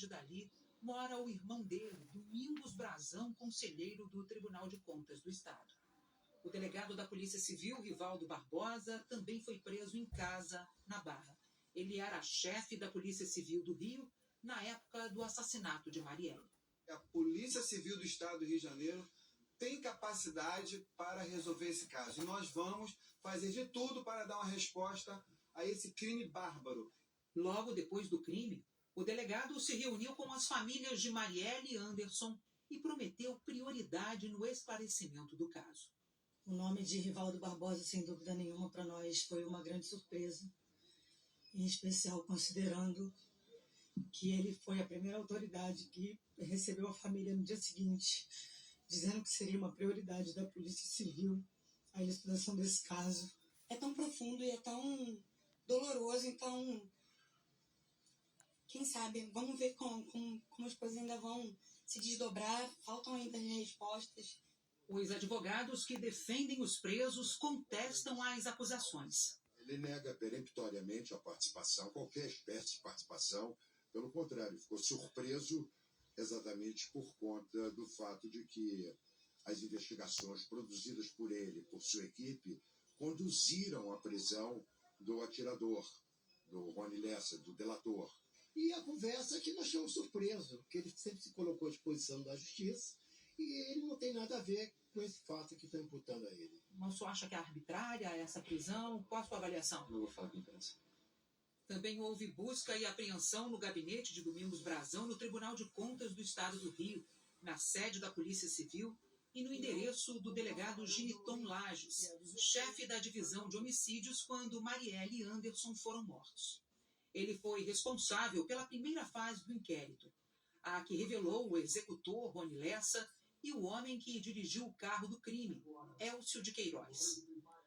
dali mora o irmão dele, Domingos Brazão, conselheiro do Tribunal de Contas do Estado. O delegado da Polícia Civil, Rivaldo Barbosa, também foi preso em casa, na Barra. Ele era chefe da Polícia Civil do Rio na época do assassinato de Marielle. A Polícia Civil do Estado do Rio de Janeiro tem capacidade para resolver esse caso. E nós vamos fazer de tudo para dar uma resposta a esse crime bárbaro. Logo depois do crime, o delegado se reuniu com as famílias de Marielle e Anderson e prometeu prioridade no esclarecimento do caso. O nome de Rivaldo Barbosa, sem dúvida nenhuma, para nós foi uma grande surpresa, em especial considerando que ele foi a primeira autoridade que recebeu a família no dia seguinte, dizendo que seria uma prioridade da Polícia Civil a elucidação desse caso. É tão profundo e é tão doloroso, então, quem sabe, vamos ver como as coisas ainda vão se desdobrar, faltam ainda respostas. Os advogados que defendem os presos contestam as acusações. Ele nega peremptoriamente a participação, qualquer espécie de participação. Pelo contrário, ficou surpreso exatamente por conta do fato de que as investigações produzidas por ele, por sua equipe, conduziram à prisão do atirador, do Rony Lessa, do delator. E a conversa que nós ficamos surpresos, porque ele sempre se colocou à disposição da justiça e ele não tem nada a ver com esse fato que estão imputando a ele. Mas o senhor acha que é arbitrária essa prisão? Qual a sua avaliação? Não vou falar com imprensa. Também houve busca e apreensão no gabinete de Domingos Brazão no Tribunal de Contas do Estado do Rio, na sede da Polícia Civil e no endereço do delegado Giniton Lages, chefe da divisão de homicídios quando Marielle e Anderson foram mortos. Ele foi responsável pela primeira fase do inquérito, a que revelou o executor Rony Lessa e o homem que dirigiu o carro do crime, Elcio de Queiroz.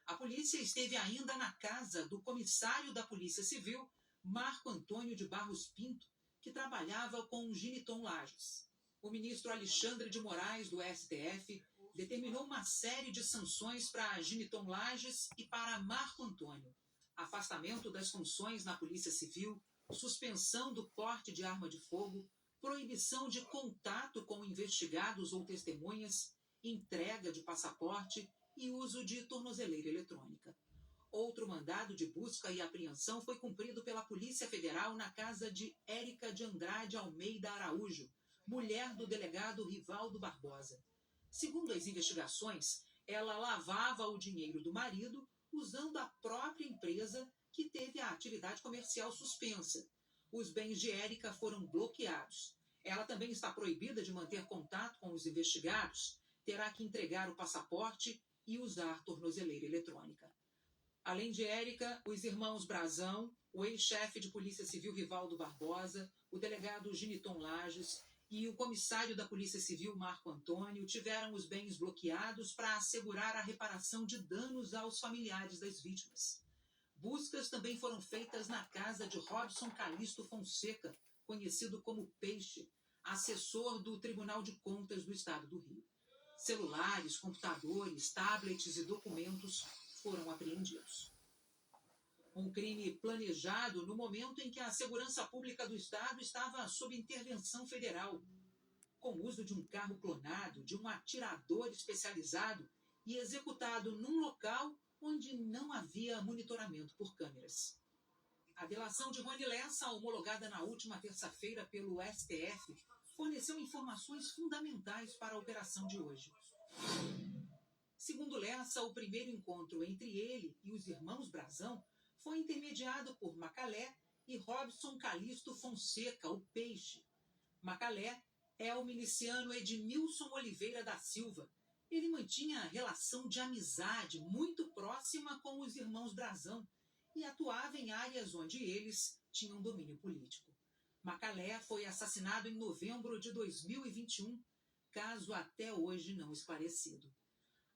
A polícia esteve ainda na casa do comissário da Polícia Civil, Marco Antônio de Barros Pinto, que trabalhava com Giniton Lages. O ministro Alexandre de Moraes, do STF, determinou uma série de sanções para Giniton Lages e para Marco Antônio. Afastamento das funções na Polícia Civil, suspensão do porte de arma de fogo, proibição de contato com investigados ou testemunhas, entrega de passaporte e uso de tornozeleira eletrônica. Outro mandado de busca e apreensão foi cumprido pela Polícia Federal na casa de Érica de Andrade Almeida Araújo, mulher do delegado Rivaldo Barbosa. Segundo as investigações, ela lavava o dinheiro do marido usando a própria empresa que teve a atividade comercial suspensa. Os bens de Érica foram bloqueados. Ela também está proibida de manter contato com os investigados, terá que entregar o passaporte e usar tornozeleira eletrônica. Além de Érica, os irmãos Brazão, o ex-chefe de Polícia Civil Rivaldo Barbosa, o delegado Giniton Lages e o comissário da Polícia Civil Marco Antônio tiveram os bens bloqueados para assegurar a reparação de danos aos familiares das vítimas. Buscas também foram feitas na casa de Robson Calixto Fonseca, conhecido como Peixe, assessor do Tribunal de Contas do Estado do Rio. Celulares, computadores, tablets e documentos foram apreendidos. Um crime planejado no momento em que a segurança pública do Estado estava sob intervenção federal, com o uso de um carro clonado, de um atirador especializado e executado num local onde não havia monitoramento por câmeras. A delação de Rony Lessa, homologada na última terça-feira pelo STF, forneceu informações fundamentais para a operação de hoje. Segundo Lessa, o primeiro encontro entre ele e os irmãos Brazão foi intermediado por Macalé e Robson Calixto Fonseca, o Peixe. Macalé é o miliciano Edmilson Oliveira da Silva. Ele mantinha relação de amizade muito próxima com os irmãos Brazão e atuava em áreas onde eles tinham domínio político. Macalé foi assassinado em novembro de 2021, caso até hoje não esclarecido.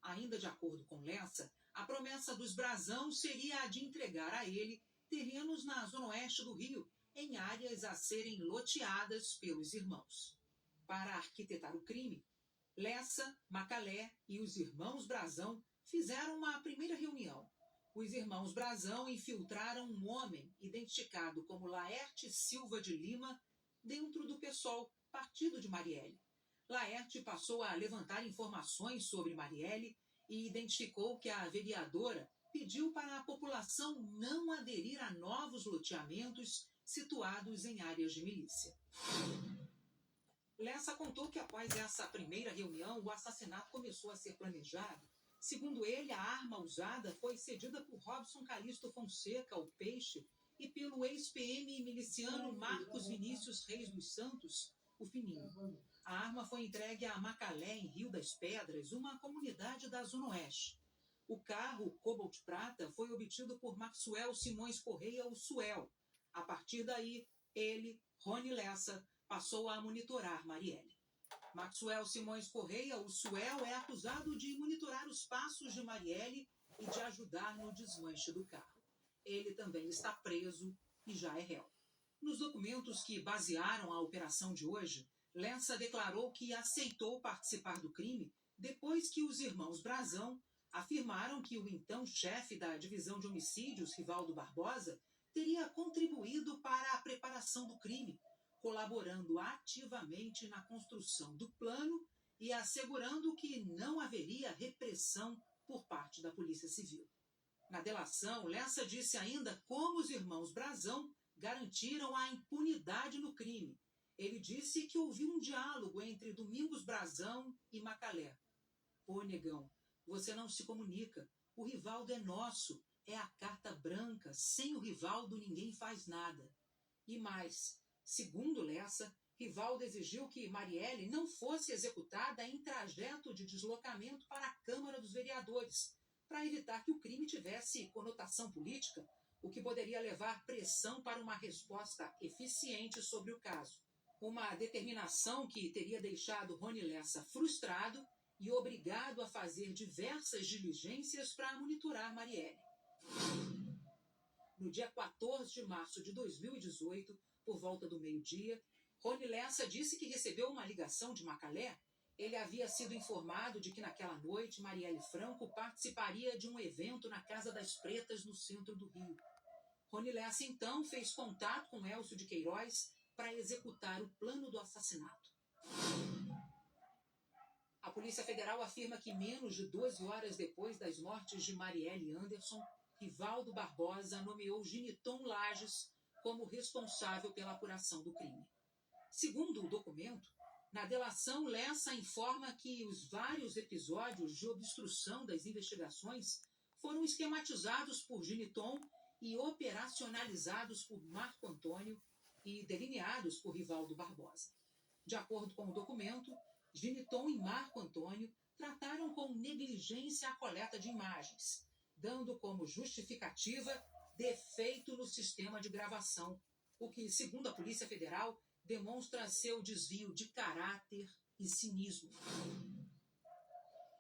Ainda de acordo com Lessa, a promessa dos Brazão seria a de entregar a ele terrenos na zona oeste do Rio, em áreas a serem loteadas pelos irmãos. Para arquitetar o crime, Lessa, Macalé e os irmãos Brazão fizeram uma primeira reunião. Os irmãos Brazão infiltraram um homem identificado como Laerte Silva de Lima dentro do PSOL, partido de Marielle. Laerte passou a levantar informações sobre Marielle e identificou que a vereadora pediu para a população não aderir a novos loteamentos situados em áreas de milícia. Lessa contou que após essa primeira reunião, o assassinato começou a ser planejado. Segundo ele, a arma usada foi cedida por Robson Calixto Fonseca, o Peixe, e pelo ex-PM miliciano Marcos Vinícius Reis dos Santos, o Fininho. A arma foi entregue a Macalé, em Rio das Pedras, uma comunidade da Zona Oeste. O carro Cobalt Prata foi obtido por Maxwell Simões Correia, o Suel. A partir daí, ele, Rony Lessa, passou a monitorar Marielle. Maxwell Simões Correia, o Suel, é acusado de monitorar os passos de Marielle e de ajudar no desmanche do carro. Ele também está preso e já é réu. Nos documentos que basearam a operação de hoje, Lessa declarou que aceitou participar do crime depois que os irmãos Brazão afirmaram que o então chefe da divisão de homicídios, Rivaldo Barbosa, teria contribuído para a preparação do crime, colaborando ativamente na construção do plano e assegurando que não haveria repressão por parte da Polícia Civil. Na delação, Lessa disse ainda como os irmãos Brazão garantiram a impunidade no crime. Ele disse que ouviu um diálogo entre Domingos Brazão e Macalé. Pô, negão, você não se comunica. O Rivaldo é nosso, é a carta branca. Sem o Rivaldo ninguém faz nada. E mais, segundo Lessa, Rivaldo exigiu que Marielle não fosse executada em trajeto de deslocamento para a Câmara dos Vereadores, para evitar que o crime tivesse conotação política, o que poderia levar pressão para uma resposta eficiente sobre o caso. Uma determinação que teria deixado Rony Lessa frustrado e obrigado a fazer diversas diligências para monitorar Marielle. No dia 14 de março de 2018, por volta do meio-dia, Rony Lessa disse que recebeu uma ligação de Macalé. Ele havia sido informado de que naquela noite Marielle Franco participaria de um evento na Casa das Pretas, no centro do Rio. Rony Lessa, então, fez contato com Elcio de Queiroz para executar o plano do assassinato. A Polícia Federal afirma que menos de 12 horas depois das mortes de Marielle e Anderson, Rivaldo Barbosa nomeou Giniton Lages como responsável pela apuração do crime. Segundo o documento, na delação, Lessa informa que os vários episódios de obstrução das investigações foram esquematizados por Giniton e operacionalizados por Marco Antônio e delineados por Rivaldo Barbosa. De acordo com o documento, Giniton e Marco Antônio trataram com negligência a coleta de imagens, dando como justificativa defeito no sistema de gravação, o que, segundo a Polícia Federal, demonstra seu desvio de caráter e cinismo.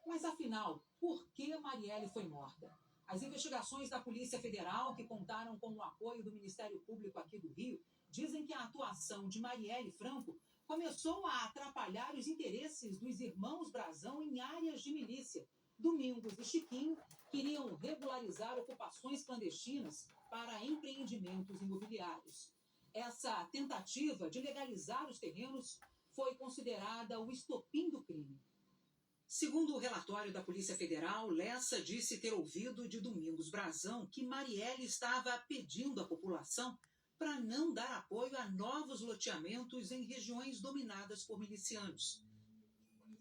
Mas, afinal, por que Marielle foi morta? As investigações da Polícia Federal, que contaram com o apoio do Ministério Público aqui do Rio, dizem que a atuação de Marielle Franco começou a atrapalhar os interesses dos irmãos Brazão em áreas de milícia. Domingos e Chiquinho queriam regularizar ocupações clandestinas para empreendimentos imobiliários. Essa tentativa de legalizar os terrenos foi considerada o estopim do crime. Segundo o relatório da Polícia Federal, Lessa disse ter ouvido de Domingos Brazão que Marielle estava pedindo à população para não dar apoio a novos loteamentos em regiões dominadas por milicianos.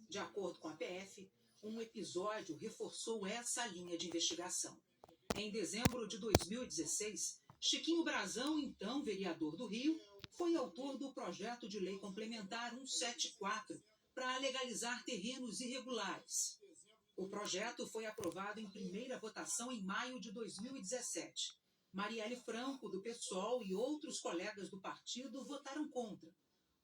De acordo com a PF, um episódio reforçou essa linha de investigação. Em dezembro de 2016, Chiquinho Brazão, então vereador do Rio, foi autor do projeto de lei complementar 174 para legalizar terrenos irregulares. O projeto foi aprovado em primeira votação em maio de 2017. Marielle Franco, do PSOL, e outros colegas do partido votaram contra.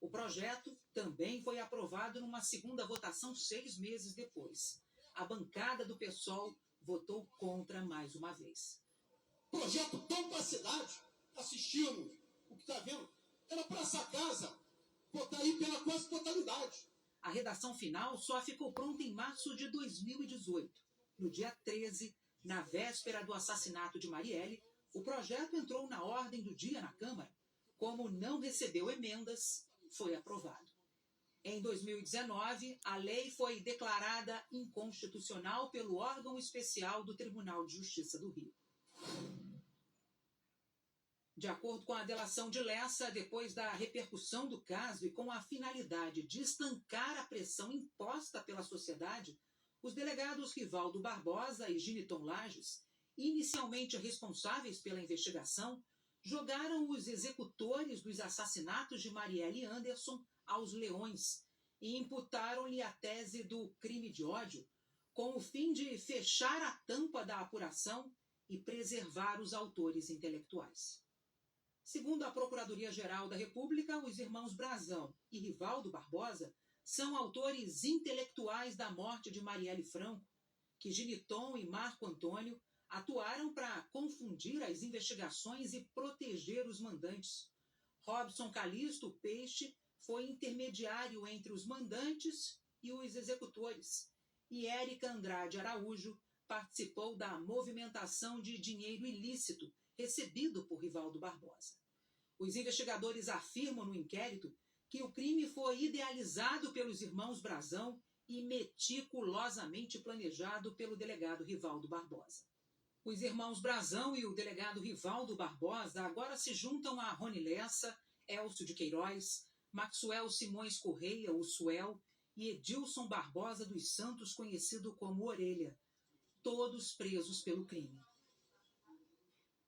O projeto também foi aprovado numa segunda votação 6 meses depois. A bancada do PSOL votou contra mais uma vez. Projeto bom para a cidade, assistimos. O que está vendo era para essa casa votar aí pela quase totalidade. A redação final só ficou pronta em março de 2018. No dia 13, na véspera do assassinato de Marielle, o projeto entrou na ordem do dia na Câmara. Como não recebeu emendas, foi aprovado. Em 2019, a lei foi declarada inconstitucional pelo órgão especial do Tribunal de Justiça do Rio. De acordo com a delação de Lessa, depois da repercussão do caso e com a finalidade de estancar a pressão imposta pela sociedade, os delegados Rivaldo Barbosa e Giniton Lages, inicialmente responsáveis pela investigação, jogaram os executores dos assassinatos de Marielle Anderson aos leões e imputaram-lhe a tese do crime de ódio, com o fim de fechar a tampa da apuração e preservar os autores intelectuais. Segundo a Procuradoria-Geral da República, os irmãos Brazão e Rivaldo Barbosa são autores intelectuais da morte de Marielle Franco, que Giniton e Marco Antônio atuaram para confundir as investigações e proteger os mandantes. Robson Calixto Peixe foi intermediário entre os mandantes e os executores, e Érica Andrade Araújo participou da movimentação de dinheiro ilícito recebido por Rivaldo Barbosa. Os investigadores afirmam no inquérito que o crime foi idealizado pelos irmãos Brazão e meticulosamente planejado pelo delegado Rivaldo Barbosa. Os irmãos Brazão e o delegado Rivaldo Barbosa agora se juntam a Rony Lessa, Elcio de Queiroz, Maxwell Simões Correia, o Suel, e Edilson Barbosa dos Santos, conhecido como Orelha, todos presos pelo crime.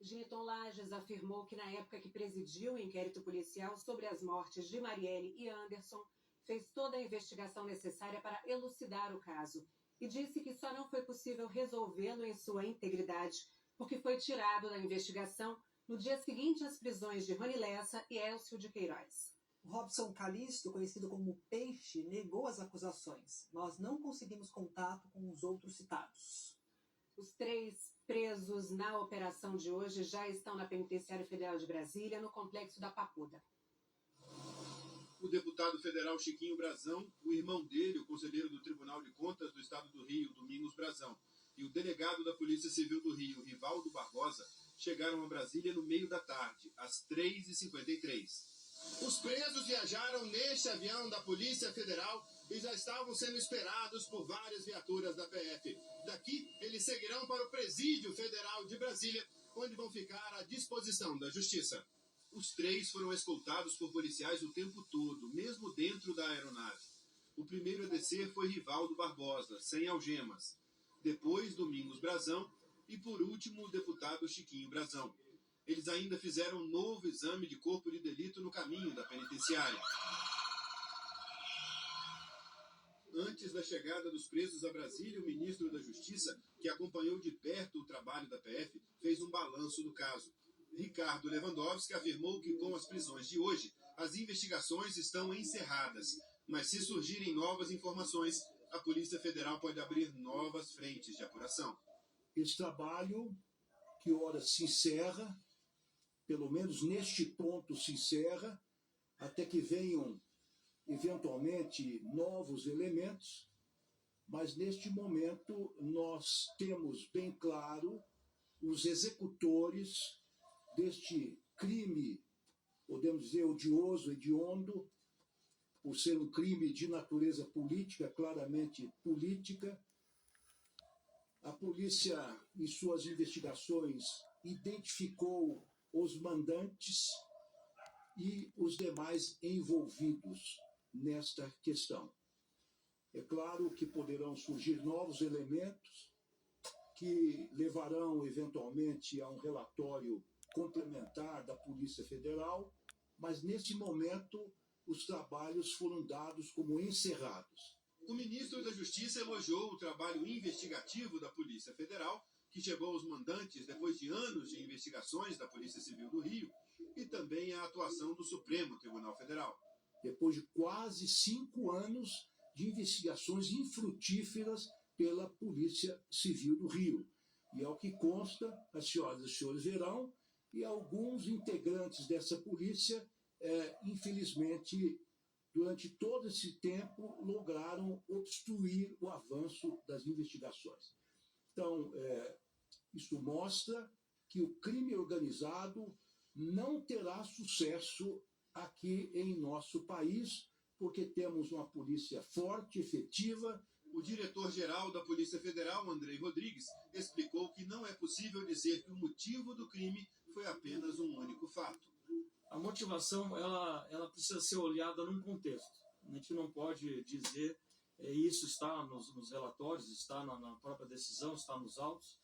Giniton Lages afirmou que na época que presidiu o inquérito policial sobre as mortes de Marielle e Anderson, fez toda a investigação necessária para elucidar o caso e disse que só não foi possível resolvê-lo em sua integridade porque foi tirado da investigação no dia seguinte às prisões de Rony Lessa e Elcio de Queiroz. Robson Calixto, conhecido como Peixe, negou as acusações. Nós não conseguimos contato com os outros citados. Os 3 presos na operação de hoje já estão na Penitenciária Federal de Brasília, no Complexo da Papuda. O deputado federal Chiquinho Brazão, o irmão dele, o conselheiro do Tribunal de Contas do Estado do Rio, Domingos Brazão, e o delegado da Polícia Civil do Rio, Rivaldo Barbosa, chegaram a Brasília no meio da tarde, às 3h53. Os presos viajaram neste avião da Polícia Federal e já estavam sendo esperados por várias viaturas da PF. Daqui, eles seguirão para o Presídio Federal de Brasília, onde vão ficar à disposição da Justiça. Os 3 foram escoltados por policiais o tempo todo, mesmo dentro da aeronave. O primeiro a descer foi Rivaldo Barbosa, sem algemas. Depois, Domingos Brazão e, por último, o deputado Chiquinho Brazão. Eles ainda fizeram um novo exame de corpo de delito no caminho da penitenciária. Antes da chegada dos presos a Brasília, o ministro da Justiça, que acompanhou de perto o trabalho da PF, fez um balanço do caso. Ricardo Lewandowski afirmou que com as prisões de hoje, as investigações estão encerradas, mas se surgirem novas informações, a Polícia Federal pode abrir novas frentes de apuração. Esse trabalho, que ora se encerra, pelo menos neste ponto se encerra, até que venham eventualmente novos elementos, mas neste momento nós temos bem claro os executores deste crime, podemos dizer, odioso, hediondo, por ser um crime de natureza política, claramente política. A polícia, em suas investigações, identificou os mandantes e os demais envolvidos nesta questão. É claro que poderão surgir novos elementos que levarão, eventualmente, a um relatório complementar da Polícia Federal, mas, nesse momento, os trabalhos foram dados como encerrados. O ministro da Justiça elogiou o trabalho investigativo da Polícia Federal, que chegou aos mandantes depois de anos de investigações da Polícia Civil do Rio, e também a atuação do Supremo Tribunal Federal. Depois de quase 5 anos de investigações infrutíferas pela Polícia Civil do Rio. E ao que consta, as senhoras e os senhores verão, e alguns integrantes dessa polícia, infelizmente, durante todo esse tempo, lograram obstruir o avanço das investigações. Então, isso mostra que o crime organizado não terá sucesso aqui em nosso país, porque temos uma polícia forte, efetiva. O diretor-geral da Polícia Federal, Andrei Rodrigues, explicou que não é possível dizer que o motivo do crime foi apenas um único fato. A motivação ela precisa ser olhada num contexto. A gente não pode dizer, isso está nos relatórios, está na própria decisão, está nos autos,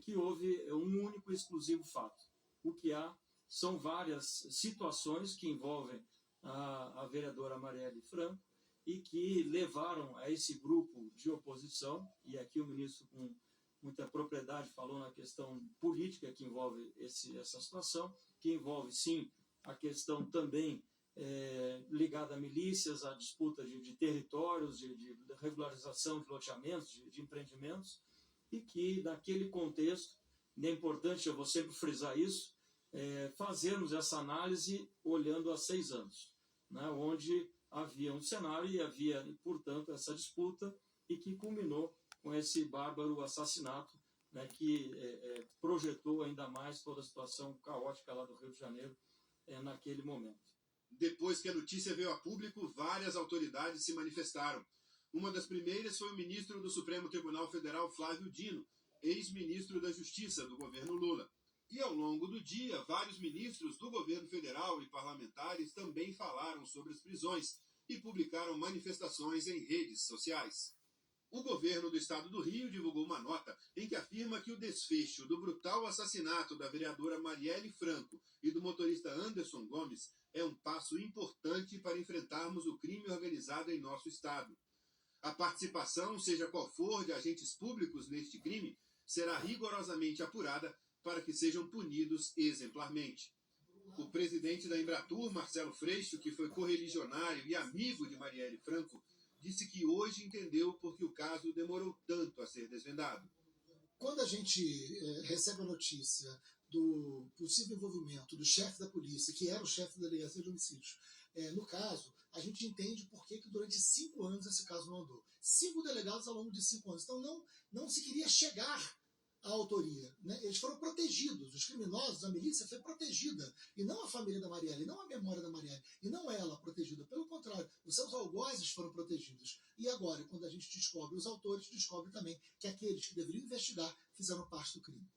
que houve um único e exclusivo fato. O que há são várias situações que envolvem a vereadora Marielle Franco e que levaram a esse grupo de oposição, e aqui o ministro com muita propriedade falou na questão política que envolve essa situação, que envolve sim a questão também ligada a milícias, a disputa de territórios, de regularização de loteamentos, de empreendimentos, e que naquele contexto, é importante, eu vou sempre frisar isso, fazermos essa análise olhando há 6 anos, né, onde havia um cenário e havia, portanto, essa disputa e que culminou com esse bárbaro assassinato, né, que projetou ainda mais toda a situação caótica lá do Rio de Janeiro naquele momento. Depois que a notícia veio a público, várias autoridades se manifestaram. Uma das primeiras foi o ministro do Supremo Tribunal Federal, Flávio Dino, ex-ministro da Justiça do governo Lula. E ao longo do dia, vários ministros do governo federal e parlamentares também falaram sobre as prisões e publicaram manifestações em redes sociais. O governo do estado do Rio divulgou uma nota em que afirma que o desfecho do brutal assassinato da vereadora Marielle Franco e do motorista Anderson Gomes é um passo importante para enfrentarmos o crime organizado em nosso estado. A participação, seja qual for, de agentes públicos neste crime, será rigorosamente apurada para que sejam punidos exemplarmente. O presidente da Embratur, Marcelo Freixo, que foi correligionário e amigo de Marielle Franco, disse que hoje entendeu por que o caso demorou tanto a ser desvendado. Quando a gente recebe a notícia do possível envolvimento do chefe da polícia, que era o chefe da delegacia de homicídios, no caso, a gente entende por que durante 5 anos esse caso não andou. 5 delegados ao longo de 5 anos. Então não se queria chegar à autoria, né? Eles foram protegidos, os criminosos, a milícia foi protegida, e não a família da Marielle, não a memória da Marielle, e não ela protegida, pelo contrário, os seus algozes foram protegidos. E agora, quando a gente descobre os autores, descobre também que aqueles que deveriam investigar fizeram parte do crime.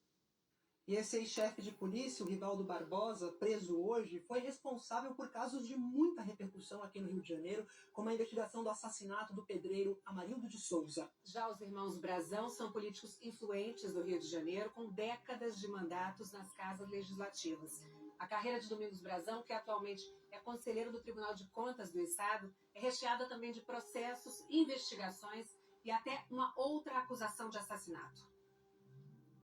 E esse ex-chefe de polícia, o Rivaldo Barbosa, preso hoje, foi responsável por casos de muita repercussão aqui no Rio de Janeiro, como a investigação do assassinato do pedreiro Amarildo de Souza. Já os irmãos Brazão são políticos influentes do Rio de Janeiro, com décadas de mandatos nas casas legislativas. A carreira de Domingos Brazão, que atualmente é conselheiro do Tribunal de Contas do Estado, é recheada também de processos, investigações e até uma outra acusação de assassinato.